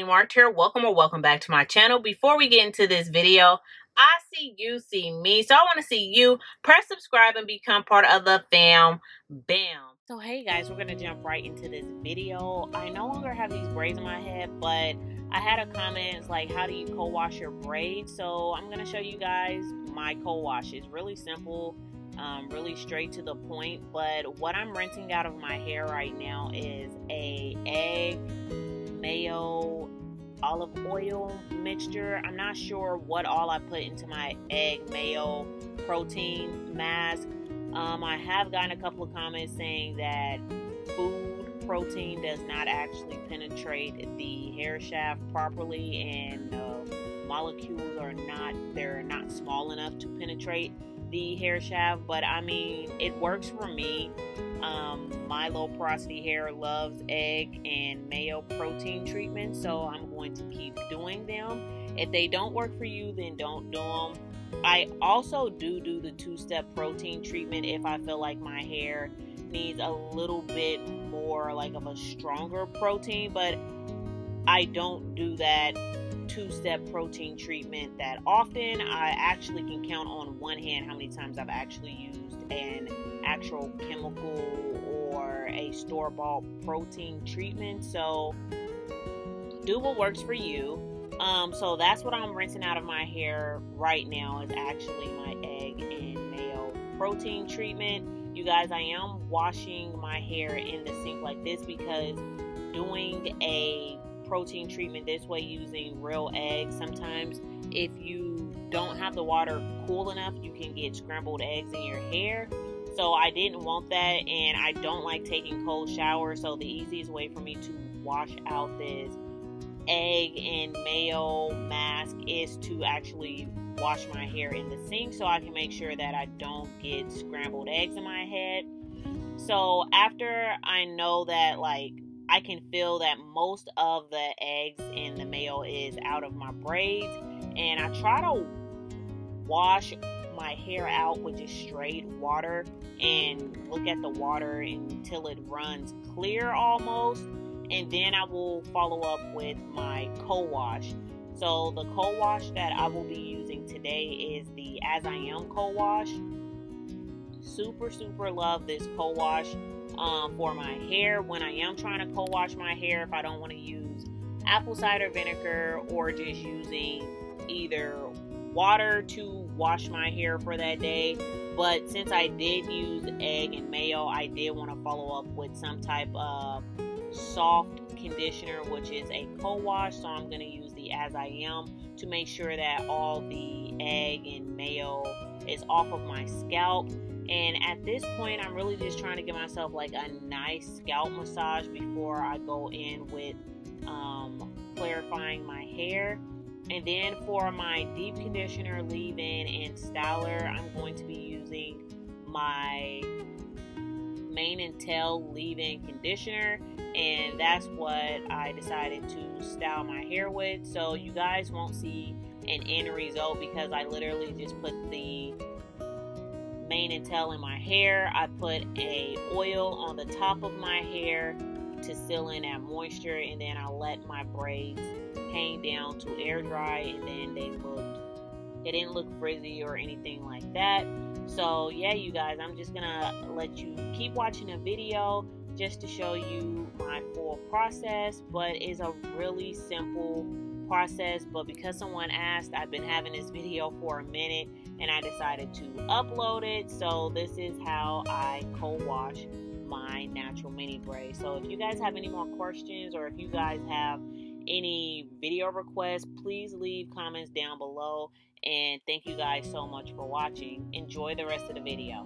NATURALLYMARKED here. Welcome or welcome back to my channel. Before we get into this video, I see you, see me. So I want to see you. Press subscribe and become part of the fam. Bam. So hey guys, we're going to jump right into this video. I no longer have these braids in my head, but I had a comment, it's like, how do you co-wash your braids? So I'm going to show you guys my co-wash. It's really simple. Really straight to the point, but what I'm rinsing out of my hair right now is a egg, mayo, olive oil mixture. I'm not sure what all I put into my egg mayo protein mask. I have gotten a couple of comments saying that food protein does not actually penetrate the hair shaft properly, and molecules are not small enough to penetrate the hair shaft. But I mean, it works for me. My low porosity hair loves egg and mayo protein treatments, so I'm going to keep doing them. If they don't work for you, then don't do them. I also do the two-step protein treatment if I feel like my hair needs a little bit more like of a stronger protein, but I don't do that two-step protein treatment that often. I actually can count on one hand how many times I've actually used an actual chemical or a store-bought protein treatment. So do what works for you. So that's what I'm rinsing out of my hair right now, is actually my egg and mayo protein treatment. You guys, I am washing my hair in the sink like this because doing a protein treatment this way using real eggs, sometimes if you don't have the water cool enough, you can get scrambled eggs in your hair. So I didn't want that, and I don't like taking cold showers, so the easiest way for me to wash out this egg and mayo mask is to actually wash my hair in the sink, so I can make sure that I don't get scrambled eggs in my head. So after I know that, like, I can feel that most of the eggs and the mayo is out of my braids, and I try to wash my hair out with just straight water and look at the water until it runs clear almost, and then I will follow up with my co-wash. So the co-wash that I will be using today is the As I Am co-wash. Super love this co-wash for my hair when I am trying to co-wash my hair, if I don't want to use apple cider vinegar or just using either water to wash my hair for that day. But since I did use egg and mayo, I did want to follow up with some type of soft conditioner, which is a co-wash. So I'm going to use the As I Am to make sure that all the egg and mayo is off of my scalp. And at this point, I'm really just trying to give myself like a nice scalp massage before I go in with clarifying my hair. And then for my deep conditioner, leave-in, and styler, I'm going to be using my Mane and Tail leave-in conditioner, and that's what I decided to style my hair with. So you guys won't see an end result because I literally just put the Mane and Tail in my hair. I put a oil on the top of my hair to seal in that moisture, and then I let my braids hang down to air dry, and then they didn't look frizzy or anything like that. So yeah, you guys, I'm just gonna let you keep watching the video just to show you my full process. But it's a really simple process, but because someone asked, I've been having this video for a minute and I decided to upload it. So this is how I co-wash my natural mini braid. So if you guys have any more questions, or if you guys have any video requests, please leave comments down below. And thank you guys so much for watching. Enjoy the rest of the video.